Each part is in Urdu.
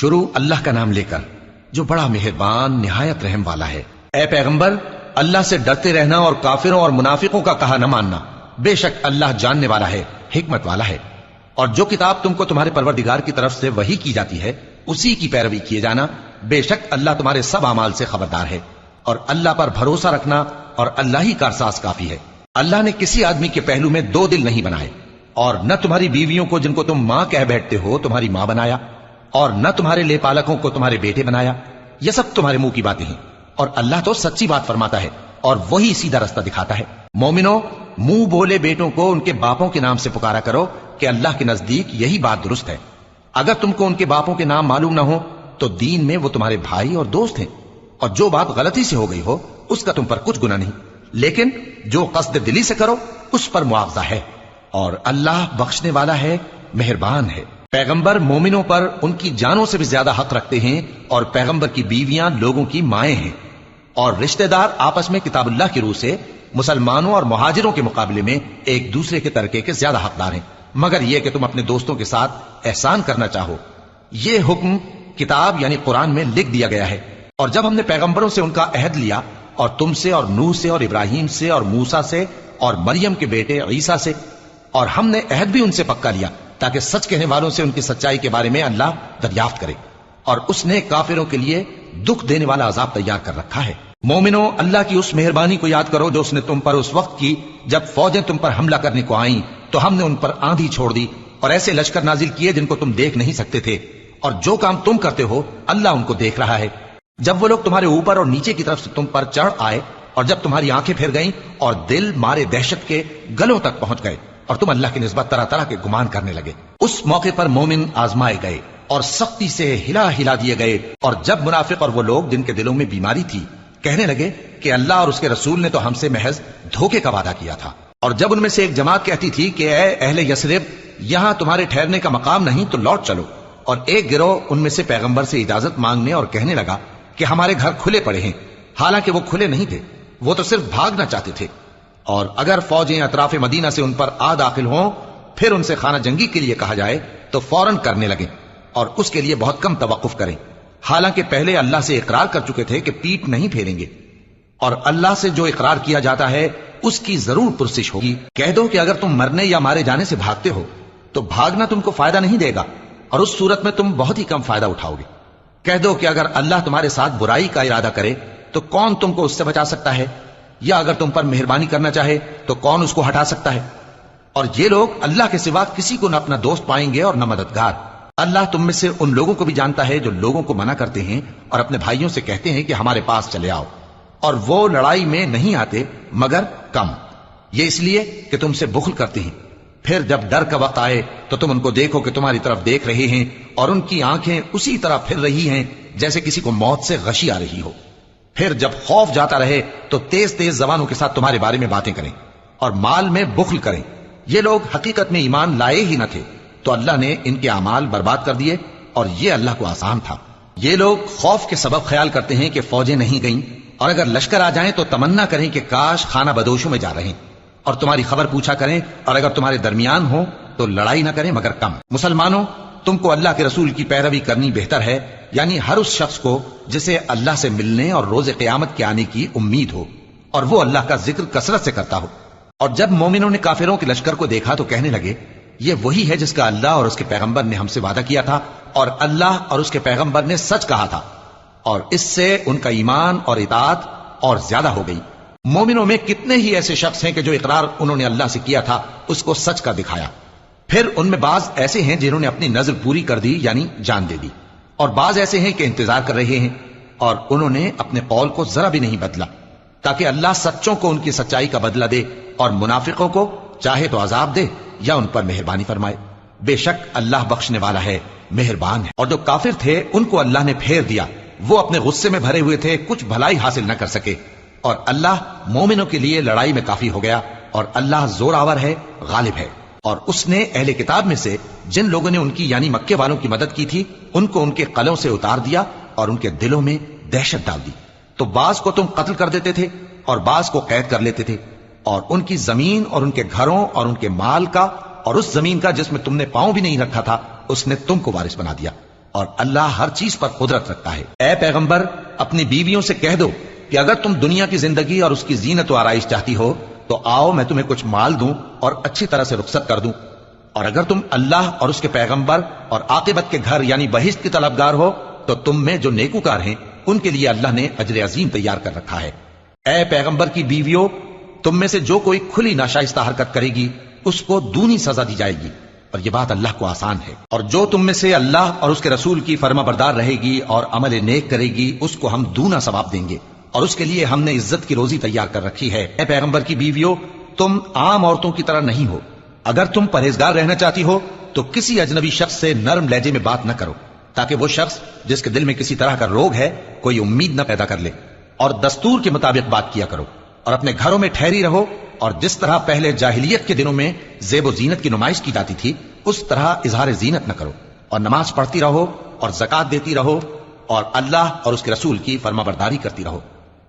شروع اللہ کا نام لے کر جو بڑا مہربان نہایت رحم والا ہے۔ اے پیغمبر، اللہ سے ڈرتے رہنا اور کافروں اور منافقوں کا کہا نہ ماننا، بے شک اللہ جاننے والا ہے، حکمت والا ہے۔ اور جو کتاب تم کو تمہارے پروردگار کی طرف سے وحی کی جاتی ہے اسی کی پیروی کیے جانا، بے شک اللہ تمہارے سب اعمال سے خبردار ہے۔ اور اللہ پر بھروسہ رکھنا اور اللہ ہی کارساز کافی ہے۔ اللہ نے کسی آدمی کے پہلو میں دو دل نہیں بنائے، اور نہ تمہاری بیویوں کو جن کو تم ماں کہہ بیٹھتے ہو تمہاری ماں بنایا، اور نہ تمہارے لے پالکوں کو تمہارے بیٹے بنایا۔ یہ سب تمہارے منہ کی باتیں ہیں، اور اللہ تو سچی بات فرماتا ہے اور وہی سیدھا رستہ دکھاتا ہے۔ مومنو، منہ بولے بیٹوں کو ان کے باپوں کے نام سے پکارا کرو کہ اللہ کے نزدیک یہی بات درست ہے۔ اگر تم کو ان کے باپوں کے نام معلوم نہ ہو تو دین میں وہ تمہارے بھائی اور دوست ہیں، اور جو بات غلطی سے ہو گئی ہو اس کا تم پر کچھ گناہ نہیں، لیکن جو قصد دلی سے کرو اس پر معاوضہ ہے، اور اللہ بخشنے والا ہے، مہربان ہے۔ پیغمبر مومنوں پر ان کی جانوں سے بھی زیادہ حق رکھتے ہیں، اور پیغمبر کی بیویاں لوگوں کی مائیں ہیں، اور رشتہ دار آپس میں کتاب اللہ کی روح سے مسلمانوں اور مہاجروں کے مقابلے میں ایک دوسرے کے ترکے کے زیادہ حقدار ہیں، مگر یہ کہ تم اپنے دوستوں کے ساتھ احسان کرنا چاہو۔ یہ حکم کتاب یعنی قرآن میں لکھ دیا گیا ہے۔ اور جب ہم نے پیغمبروں سے ان کا عہد لیا، اور تم سے اور نوح سے اور ابراہیم سے اور موسیٰ سے اور مریم کے بیٹے عیسیٰ سے، اور ہم نے عہد بھی ان سے پکا لیا تاکہ سچ کہنے والوں سے ان کی سچائی کے بارے میں اللہ دریافت کرے، اور اس نے کافروں کے لیے دکھ دینے والا عذاب تیار کر رکھا ہے۔ مومنو، اللہ کی اس مہربانی کو یاد کرو جو اس نے تم پر اس وقت کی جب فوجیں تم پر حملہ کرنے کو آئیں تو ہم نے ان پر آندھی چھوڑ دی اور ایسے لشکر نازل کیے جن کو تم دیکھ نہیں سکتے تھے، اور جو کام تم کرتے ہو اللہ ان کو دیکھ رہا ہے۔ جب وہ لوگ تمہارے اوپر اور نیچے کی طرف سے تم پر چڑھ آئے، اور جب تمہاری آنکھیں پھر گئیں اور دل مارے دہشت کے گلوں تک پہنچ گئے، اور تم اللہ کی نسبت طرح طرح کے گمان کرنے لگے، اس موقع پر مومن آزمائے گئے اور سختی سے ہلا ہلا دیے گئے۔ اور جب منافق اور وہ لوگ جن کے دلوں میں بیماری تھی کہنے لگے کہ اللہ اور اس کے رسول نے تو ہم سے محض دھوکے کا وعدہ کیا تھا، اور جب ان میں سے ایک جماعت کہتی تھی کہ اے اہل یثرب، یہاں تمہارے ٹھہرنے کا مقام نہیں تو لوٹ چلو، اور ایک گروہ ان میں سے پیغمبر سے اجازت مانگنے اور کہنے لگا کہ ہمارے گھر کھلے پڑے ہیں، حالانکہ وہ کھلے نہیں تھے، وہ تو صرف بھاگنا چاہتے تھے۔ اور اگر فوجیں اطراف مدینہ سے ان پر آ داخل ہوں پھر ان سے خانہ جنگی کے لیے کہا جائے تو فوراً کرنے لگیں، اور اس کے لیے بہت کم توقف کریں، حالانکہ پہلے اللہ سے اقرار کر چکے تھے کہ پیٹ نہیں پھیریں گے، اور اللہ سے جو اقرار کیا جاتا ہے اس کی ضرور پرسش ہوگی۔ کہہ دو کہ اگر تم مرنے یا مارے جانے سے بھاگتے ہو تو بھاگنا تم کو فائدہ نہیں دے گا، اور اس صورت میں تم بہت ہی کم فائدہ اٹھاؤ گے۔ کہہ دو کہ اگر اللہ تمہارے ساتھ برائی کا ارادہ کرے تو کون تم کو اس سے بچا سکتا ہے، یا اگر تم پر مہربانی کرنا چاہے تو کون اس کو ہٹا سکتا ہے۔ اور یہ لوگ اللہ کے سوا کسی کو نہ اپنا دوست پائیں گے اور نہ مددگار۔ اللہ تم میں سے ان لوگوں کو بھی جانتا ہے جو لوگوں کو منع کرتے ہیں اور اپنے بھائیوں سے کہتے ہیں کہ ہمارے پاس چلے آؤ، اور وہ لڑائی میں نہیں آتے مگر کم، یہ اس لیے کہ تم سے بخل کرتے ہیں۔ پھر جب ڈر کا وقت آئے تو تم ان کو دیکھو کہ تمہاری طرف دیکھ رہے ہیں، اور ان کی آنکھیں اسی طرح پھر رہی ہیں جیسے کسی کو موت سے غشی آ رہی ہو۔ پھر جب خوف جاتا رہے تو تیز تیز زبانوں کے ساتھ تمہارے بارے میں باتیں کریں اور مال میں بخل کریں۔ یہ لوگ حقیقت میں ایمان لائے ہی نہ تھے، تو اللہ نے ان کے اعمال برباد کر دیے، اور یہ اللہ کو آسان تھا۔ یہ لوگ خوف کے سبب خیال کرتے ہیں کہ فوجیں نہیں گئیں، اور اگر لشکر آ جائیں تو تمنا کریں کہ کاش خانہ بدوشوں میں جا رہے ہیں، اور تمہاری خبر پوچھا کریں، اور اگر تمہارے درمیان ہو تو لڑائی نہ کریں مگر کم۔ مسلمانوں، تم کو اللہ کے رسول کی پیروی کرنی بہتر ہے، یعنی ہر اس شخص کو جسے اللہ سے ملنے اور روز قیامت کے آنے کی امید ہو، اور وہ اللہ کا ذکر کثرت سے کرتا ہو۔ اور جب مومنوں نے کافروں کے لشکر کو دیکھا تو کہنے لگے یہ وہی ہے جس کا اللہ اور اس کے پیغمبر نے ہم سے وعدہ کیا تھا، اور اللہ اور اس کے پیغمبر نے سچ کہا تھا، اور اس سے ان کا ایمان اور اطاعت اور زیادہ ہو گئی۔ مومنوں میں کتنے ہی ایسے شخص ہیں کہ جو اقرار انہوں نے اللہ سے کیا تھا اس کو سچ کا دکھایا، پھر ان میں بعض ایسے ہیں جنہوں نے اپنی نظر پوری کر دی یعنی جان دے دی، اور بعض ایسے ہیں کہ انتظار کر رہے ہیں، اور انہوں نے اپنے قول کو ذرا بھی نہیں بدلا، تاکہ اللہ سچوں کو ان کی سچائی کا بدلہ دے اور منافقوں کو چاہے تو عذاب دے یا ان پر مہربانی فرمائے۔ بے شک اللہ بخشنے والا ہے، مہربان ہے۔ اور جو کافر تھے ان کو اللہ نے پھیر دیا، وہ اپنے غصے میں بھرے ہوئے تھے، کچھ بھلائی حاصل نہ کر سکے، اور اللہ مومنوں کے لیے لڑائی میں کافی ہو گیا، اور اللہ زور آور ہے، غالب ہے۔ اور اس نے اہل کتاب میں سے جن لوگوں نے ان کی یعنی مکے والوں کی مدد کی تھی ان کو ان کے قلعوں سے اتار دیا اور ان کے دلوں میں دہشت ڈال دی، تو بعض کو تم قتل کر دیتے تھے اور بعض کو قید کر لیتے تھے، اور ان کی زمین اور ان کے گھروں اور ان کے مال کا اور اس زمین کا جس میں تم نے پاؤں بھی نہیں رکھا تھا اس نے تم کو وارث بنا دیا، اور اللہ ہر چیز پر قدرت رکھتا ہے۔ اے پیغمبر، اپنی بیویوں سے کہہ دو کہ اگر تم دنیا کی زندگی اور اس کی زینت و آرائش چاہتی ہو تو آؤ میں تمہیں کچھ مال دوں اور اچھی طرح سے رخصت کر دوں، اور اگر تم اللہ اور اس کے پیغمبر اور عاقبت کے گھر یعنی بہشت کی طلبگار ہو تو تم میں جو نیکوکار ہیں ان کے لیے اللہ نے اجر عظیم تیار کر رکھا ہے۔ اے پیغمبر کی بیویوں، تم میں سے جو کوئی کھلی ناشائستہ حرکت کرے گی اس کو دونی سزا دی جائے گی، اور یہ بات اللہ کو آسان ہے۔ اور جو تم میں سے اللہ اور اس کے رسول کی فرما بردار رہے گی اور عمل نیک کرے گی اس کو ہم دونا ثواب دیں گے، اور اس کے لیے ہم نے عزت کی روزی تیار کر رکھی ہے۔ اے پیغمبر کی بیویوں، تم عام عورتوں کی طرح نہیں ہو۔ اگر تم پرہیزگار رہنا چاہتی ہو تو کسی اجنبی شخص سے نرم لہجے میں بات نہ کرو، تاکہ وہ شخص جس کے دل میں کسی طرح کا روگ ہے کوئی امید نہ پیدا کر لے، اور دستور کے مطابق بات کیا کرو، اور اپنے گھروں میں ٹھہری رہو، اور جس طرح پہلے جاہلیت کے دنوں میں زیب و زینت کی نمائش کی جاتی تھی اس طرح اظہار زینت نہ کرو، اور نماز پڑھتی رہو اور زکوٰۃ دیتی رہو، اور اللہ اور اس کے رسول کی فرما برداری کرتی رہو۔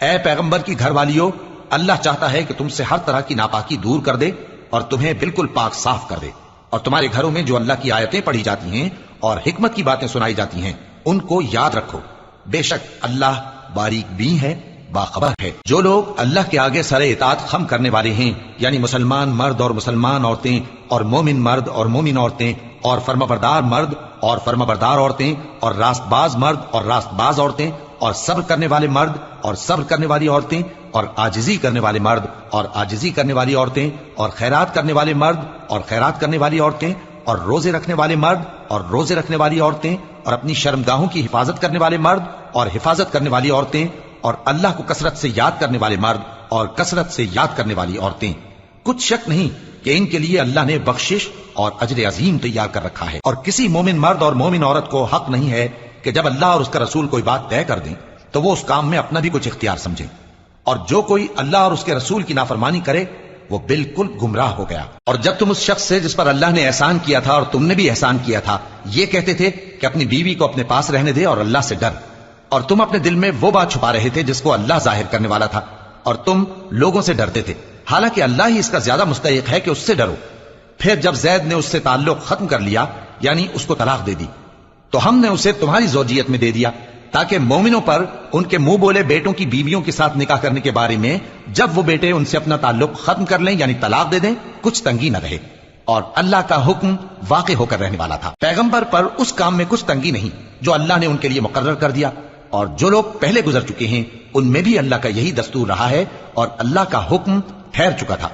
اے پیغمبر کی گھر والیوں، اللہ چاہتا ہے کہ تم سے ہر طرح کی ناپاکی دور کر دے اور تمہیں بالکل پاک صاف کر دے، اور تمہارے گھروں میں جو اللہ کی آیتیں پڑھی جاتی ہیں اور حکمت کی باتیں سنائی جاتی ہیں ان کو یاد رکھو، بے شک اللہ باریک بین ہے، باخبر ہے۔ جو لوگ اللہ کے آگے سر اطاعت خم کرنے والے ہیں، یعنی مسلمان مرد اور مسلمان عورتیں، اور مومن مرد اور مومن عورتیں، اور فرمانبردار مرد اور فرمانبردار عورتیں، اور راست باز مرد اور راست باز عورتیں، اور صبر کرنے والے مرد اور صبر کرنے والی عورتیں، اور عاجزی کرنے والے مرد اور عاجزی کرنے والی عورتیں، اور خیرات کرنے والے مرد اور خیرات کرنے والی عورتیں، اور روزے رکھنے والے مرد اور روزے رکھنے والی عورتیں، اور اپنی شرمگاہوں کی حفاظت کرنے والے مرد اور حفاظت کرنے والی عورتیں، اور اللہ کو کثرت سے یاد کرنے والے مرد اور کثرت سے یاد کرنے والی عورتیں۔ کچھ شک نہیں کہ ان کے لیے اللہ نے بخشش اور اجر عظیم تیار کر رکھا ہے۔ اور کسی مومن مرد اور مومن عورت کو حق نہیں ہے کہ جب اللہ اور اس کا رسول کوئی بات طے کر دیں تو وہ اس کام میں اپنا بھی کچھ اختیار سمجھے، اور جو کوئی اللہ اور اس کے رسول کی نافرمانی کرے وہ بالکل گمراہ ہو گیا۔ اور جب تم اس شخص سے جس پر اللہ نے احسان کیا تھا اور تم نے بھی احسان کیا تھا یہ کہتے تھے کہ اپنی بیوی کو اپنے پاس رہنے دے اور اللہ سے ڈر، اور تم اپنے دل میں وہ بات چھپا رہے تھے جس کو اللہ ظاہر کرنے والا تھا، اور تم لوگوں سے ڈرتے تھے، حالانکہ اللہ ہی اس کا زیادہ مستحق ہے کہ اس سے ڈرو۔ پھر جب زید نے اس سے تعلق ختم کر لیا یعنی اس کو طلاق دے دی تو ہم نے اسے تمہاری زوجیت میں دے دیا تاکہ مومنوں پر ان کے منہ بولے بیٹوں کی بیویوں کے ساتھ نکاح کرنے کے بارے میں جب وہ بیٹے ان سے اپنا تعلق ختم کر لیں یعنی طلاق دے دیں کچھ تنگی نہ رہے، اور اللہ کا حکم واقع ہو کر رہنے والا تھا۔ پیغمبر پر اس کام میں کچھ تنگی نہیں جو اللہ نے ان کے لیے مقرر کر دیا، اور جو لوگ پہلے گزر چکے ہیں ان میں بھی اللہ کا یہی دستور رہا ہے، اور اللہ کا حکم ٹھہر چکا تھا،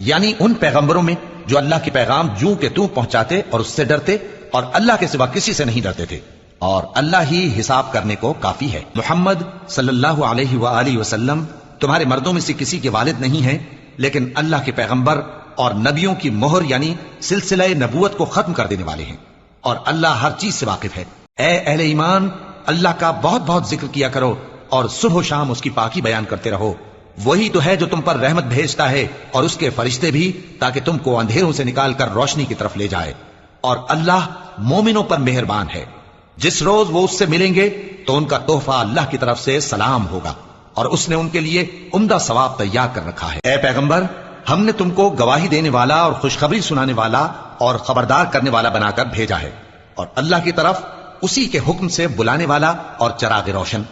یعنی ان پیغمبروں میں جو اللہ کے پیغام جوں کے توں پہنچاتے اور اس سے ڈرتے اور اللہ کے سوا کسی سے نہیں ڈرتے تھے، اور اللہ ہی حساب کرنے کو کافی ہے۔ محمد صلی اللہ علیہ وآلہ وسلم تمہارے مردوں میں سے کسی کے والد نہیں ہیں، لیکن اللہ کے پیغمبر اور نبیوں کی مہر یعنی سلسلہ نبوت کو ختم کر دینے والے ہیں، اور اللہ ہر چیز سے واقف ہے۔ اے اہل ایمان، اللہ کا بہت بہت ذکر کیا کرو اور صبح و شام اس کی پاکی بیان کرتے رہو، وہی تو ہے جو تم پر رحمت بھیجتا ہے اور اس کے فرشتے بھی، تاکہ تم کو اندھیروں سے نکال کر روشنی کی طرف لے جائے، اور اللہ مومنوں پر مہربان ہے۔ جس روز وہ اس سے ملیں گے تو ان کا تحفہ اللہ کی طرف سے سلام ہوگا، اور اس نے ان کے لیے عمدہ ثواب تیار کر رکھا ہے۔ اے پیغمبر، ہم نے تم کو گواہی دینے والا اور خوشخبری سنانے والا اور خبردار کرنے والا بنا کر بھیجا ہے، اور اللہ کی طرف اسی کے حکم سے بلانے والا اور چراغ روشن۔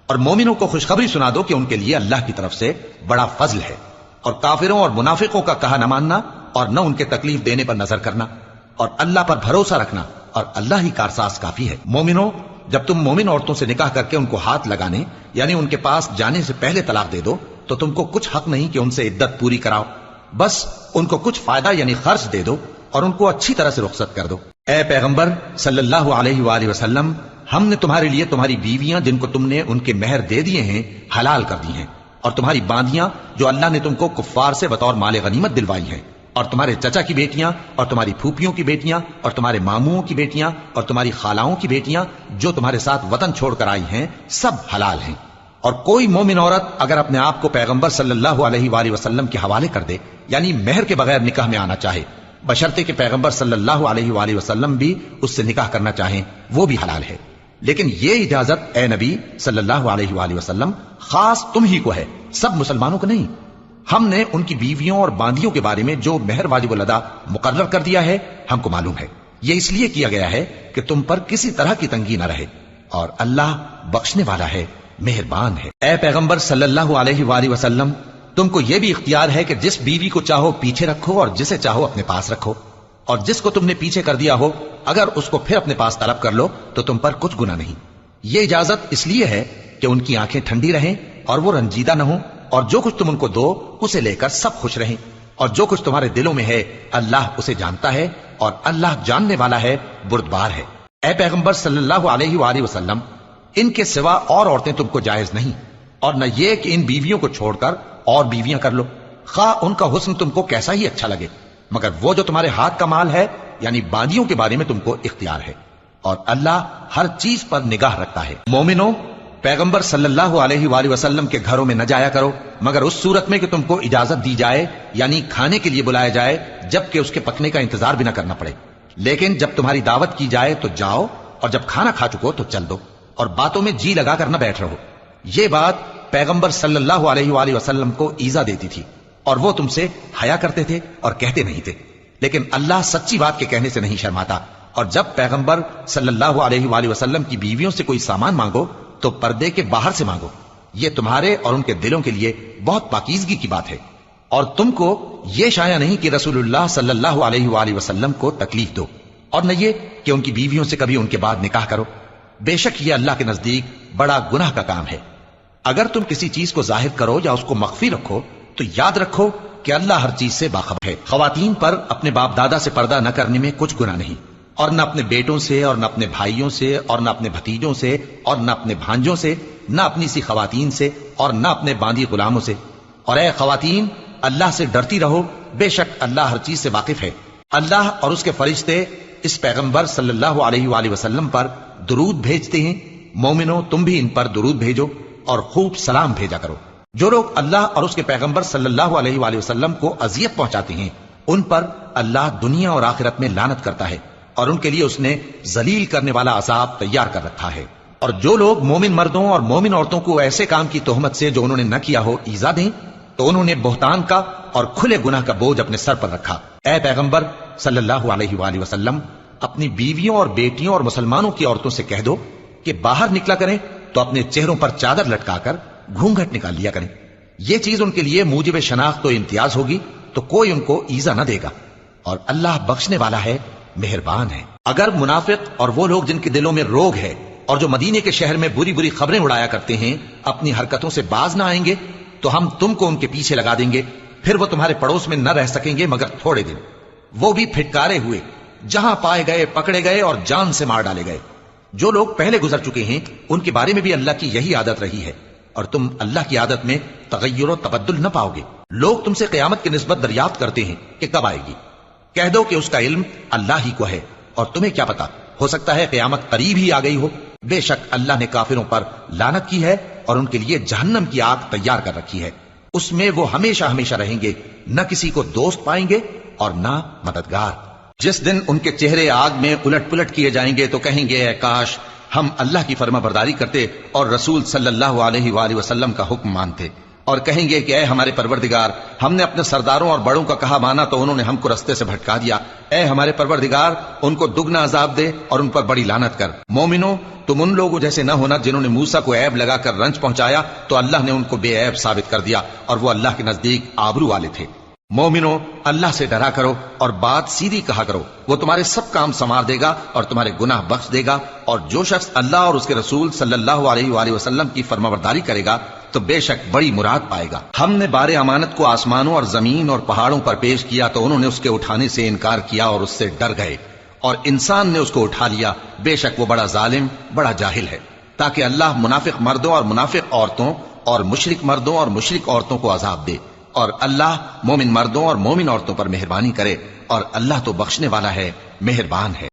اور مومنوں کو خوشخبری سنا دو کہ ان کے لیے اللہ کی طرف سے بڑا فضل ہے، اور کافروں اور منافقوں کا کہا نہ ماننا اور نہ ان کے تکلیف دینے پر نظر کرنا، اور اللہ پر بھروسہ رکھنا، اور اللہ ہی کارساز کافی ہے۔ مومنوں، جب تم مومن عورتوں سے نکاح کر کے ان کو ہاتھ لگانے یعنی ان کے پاس جانے سے پہلے طلاق دے دو تو تم کو کچھ حق نہیں کہ ان سے عدت پوری کراؤ، بس ان کو کچھ فائدہ یعنی خرچ دے دو اور ان کو اچھی طرح سے رخصت کر دو۔ اے پیغمبر صلی اللہ علیہ وآلہ وسلم، ہم نے تمہارے لیے تمہاری بیویاں جن کو تم نے ان کے مہر دے دیے ہیں حلال کر دی ہیں، اور تمہاری باندیاں جو اللہ نے تم کو کفار سے بطور مال غنیمت دلوائی ہیں، اور تمہارے چچا کی بیٹیاں اور تمہاری پھوپھیوں کی بیٹیاں اور تمہارے ماموں کی بیٹیاں اور تمہاری خالاؤں کی بیٹیاں جو تمہارے ساتھ وطن چھوڑ کر آئی ہیں سب حلال ہیں۔ اور کوئی مومن عورت اگر اپنے آپ کو پیغمبر صلی اللہ علیہ وآلہ وسلم کے حوالے کر دے یعنی مہر کے بغیر نکاح میں آنا چاہے، بشرطے کہ پیغمبر صلی اللہ علیہ وآلہ وسلم بھی اس سے نکاح کرنا چاہیں، وہ بھی حلال ہے، لیکن یہ اجازت اے نبی صلی اللہ علیہ وآلہ وسلم خاص تم ہی کو ہے، سب مسلمانوں کو نہیں۔ ہم نے ان کی بیویوں اور باندیوں کے بارے میں جو مہر واجب الادا مقرر کر دیا ہے ہم کو معلوم ہے، یہ اس لیے کیا گیا ہے کہ تم پر کسی طرح کی تنگی نہ رہے، اور اللہ بخشنے والا ہے، مہربان ہے۔ اے پیغمبر صلی اللہ علیہ وآلہ وسلم، تم کو یہ بھی اختیار ہے کہ جس بیوی کو چاہو پیچھے رکھو اور جسے چاہو اپنے پاس رکھو، اور جس کو تم نے پیچھے کر دیا ہو اگر اس کو پھر اپنے پاس طلب کر لو تو تم پر کچھ گناہ نہیں۔ یہ اجازت اس لیے ہے کہ ان کی آنکھیں ٹھنڈی رہیں اور وہ رنجیدہ نہ ہوں، اور جو کچھ تم ان کو دو اسے لے کر سب خوش رہیں، اور جو کچھ تمہارے دلوں میں ہے اللہ اسے جانتا ہے، اور اللہ جاننے والا ہے، بردبار ہے۔ اے پیغمبر صلی اللہ علیہ وآلہ وسلم، ان کے سوا اور عورتیں تم کو جائز نہیں، اور نہ یہ کہ ان بیویوں کو چھوڑ کر اور بیویاں کر لو، خواہ ان کا حسن تم کو کیسا ہی اچھا لگے، مگر وہ جو تمہارے ہاتھ کا مال ہے یعنی باندیوں کے بارے میں تم کو اختیار ہے، اور اللہ ہر چیز پر نگاہ رکھتا ہے۔ مومنو، پیغمبر صلی اللہ علیہ وآلہ وسلم کے گھروں میں نہ جایا کرو مگر اس صورت میں کہ تم کو اجازت دی جائے، یعنی کھانے کے لیے بلایا جائے جبکہ اس کے پکنے کا انتظار بھی نہ کرنا پڑے، لیکن جب تمہاری دعوت کی جائے تو جاؤ، اور جب کھانا کھا چکو تو چل دو، اور باتوں میں جی لگا کر نہ بیٹھ رہو۔ یہ بات پیغمبر صلی اللہ علیہ وآلہ وسلم کو ایذا دیتی تھی، اور وہ تم سے حیا کرتے تھے اور کہتے نہیں تھے، لیکن اللہ سچی بات کے کہنے سے نہیں شرماتا، اور جب پیغمبر صلی اللہ علیہ وآلہ وسلم کی بیویوں سے کوئی سامان مانگو تو پردے کے باہر سے مانگو، یہ تمہارے اور ان کے دلوں کے لیے بہت پاکیزگی کی بات ہے، اور تم کو یہ شایع نہیں کہ رسول اللہ صلی اللہ علیہ وآلہ وسلم کو تکلیف دو، اور نہ یہ کہ ان کی بیویوں سے کبھی ان کے بعد نکاح کرو، بے شک یہ اللہ کے نزدیک بڑا گناہ کا کام ہے۔ اگر تم کسی چیز کو ظاہر کرو یا اس کو مخفی رکھو تو یاد رکھو کہ اللہ ہر چیز سے باخبر ہے۔ خواتین پر اپنے باپ دادا سے پردہ نہ کرنے میں کچھ گناہ نہیں، اور نہ اپنے بیٹوں سے، اور نہ اپنے بھائیوں سے، اور نہ اپنے بھتیجوں سے، اور نہ اپنے بھانجوں سے، نہ اپنی سی خواتین سے، اور نہ اپنے باندی غلاموں سے۔ اور اے خواتین، اللہ سے ڈرتی رہو، بے شک اللہ ہر چیز سے واقف ہے۔ اللہ اور اس کے فرشتے اس پیغمبر صلی اللہ علیہ وآلہ وسلم پر درود بھیجتے ہیں، مومنو تم بھی ان پر درود بھیجو اور خوب سلام بھیجا کرو۔ جو لوگ اللہ اور اس کے پیغمبر صلی اللہ علیہ وآلہ وسلم کو اذیت پہنچاتے ہیں ان پر اللہ دنیا اور آخرت میں لعنت کرتا ہے، اور ان کے لیے اس نے ذلیل کرنے والا عذاب تیار کر رکھا ہے۔ اور جو لوگ مومن مردوں اور مومن عورتوں کو ایسے کام کی تہمت سے جو انہوں نے نہ کیا ہو ایذا دیں تو انہوں نے بہتان کا اور کھلے گناہ کا بوجھ اپنے سر پر رکھا۔ اے پیغمبر صلی اللہ علیہ وآلہ وسلم، اپنی بیویوں اور بیٹیوں اور مسلمانوں کی عورتوں سے کہہ دو کہ باہر نکلا کریں تو اپنے چہروں پر چادر لٹکا کر گھونگھٹ نکال لیا کریں، یہ چیز ان کے لیے موجب شناخت و امتیاز ہوگی تو کوئی ان کو ایذا نہ دے گا، اور اللہ بخشنے والا ہے، مہربان ہے۔ اگر منافق اور وہ لوگ جن کے دلوں میں روگ ہے اور جو مدینے کے شہر میں بری بری خبریں اڑایا کرتے ہیں اپنی حرکتوں سے باز نہ آئیں گے تو ہم تم کو ان کے پیچھے لگا دیں گے، پھر وہ تمہارے پڑوس میں نہ رہ سکیں گے مگر تھوڑے دن، وہ بھی پھٹکارے ہوئے، جہاں پائے گئے پکڑے گئے اور جان سے مار ڈالے گئے۔ جو لوگ پہلے گزر چکے ہیں ان کے بارے میں بھی اللہ کی یہی عادت رہی ہے، اور تم اللہ کی عادت میں تغیر و تبدل نہ پاؤ گے۔ لوگ تم سے قیامت کی نسبت دریافت کرتے ہیں کہ کب آئے گی، کہہ دو کہ اس کا علم اللہ ہی کو ہے، اور تمہیں کیا پتا، ہو سکتا ہے قیامت قریب ہی آ گئی ہو۔ بے شک اللہ نے کافروں پر لعنت کی ہے اور ان کے لیے جہنم کی آگ تیار کر رکھی ہے، اس میں وہ ہمیشہ ہمیشہ رہیں گے، نہ کسی کو دوست پائیں گے اور نہ مددگار۔ جس دن ان کے چہرے آگ میں الٹ پلٹ کیے جائیں گے تو کہیں گے اے کاش ہم اللہ کی فرما برداری کرتے اور رسول صلی اللہ علیہ وآلہ وسلم کا حکم مانتے، اور کہیں گے کہ اے ہمارے پروردگار، ہم نے اپنے سرداروں اور بڑوں کا کہا مانا تو انہوں نے ہم کو رستے سے بھٹکا دیا، اے ہمارے پروردگار ان کو دگنا عذاب دے اور ان پر بڑی لعنت کر۔ مومنو تم ان لوگوں جیسے نہ ہونا جنہوں نے موسیٰ کو عیب لگا کر رنج پہنچایا تو اللہ نے ان کو بے عیب ثابت کر دیا اور وہ اللہ کے نزدیک آبرو والے تھے۔ مومنو اللہ سے ڈرا کرو اور بات سیدھی کہا کرو، وہ تمہارے سب کام سنوار دے گا اور تمہارے گناہ بخش دے گا، اور جو شخص اللہ اور اس کے رسول صلی اللہ علیہ وآلہ وسلم کی فرمانبرداری کرے گا تو بے شک بڑی مراد پائے گا۔ ہم نے بار امانت کو آسمانوں اور زمین اور پہاڑوں پر پیش کیا تو انہوں نے اس کے اٹھانے سے انکار کیا اور اس سے ڈر گئے، اور انسان نے اس کو اٹھا لیا، بے شک وہ بڑا ظالم بڑا جاہل ہے، تاکہ اللہ منافق مردوں اور منافق عورتوں اور مشرک مردوں اور مشرک عورتوں کو عذاب دے، اور اللہ مومن مردوں اور مومن عورتوں پر مہربانی کرے، اور اللہ تو بخشنے والا ہے، مہربان ہے۔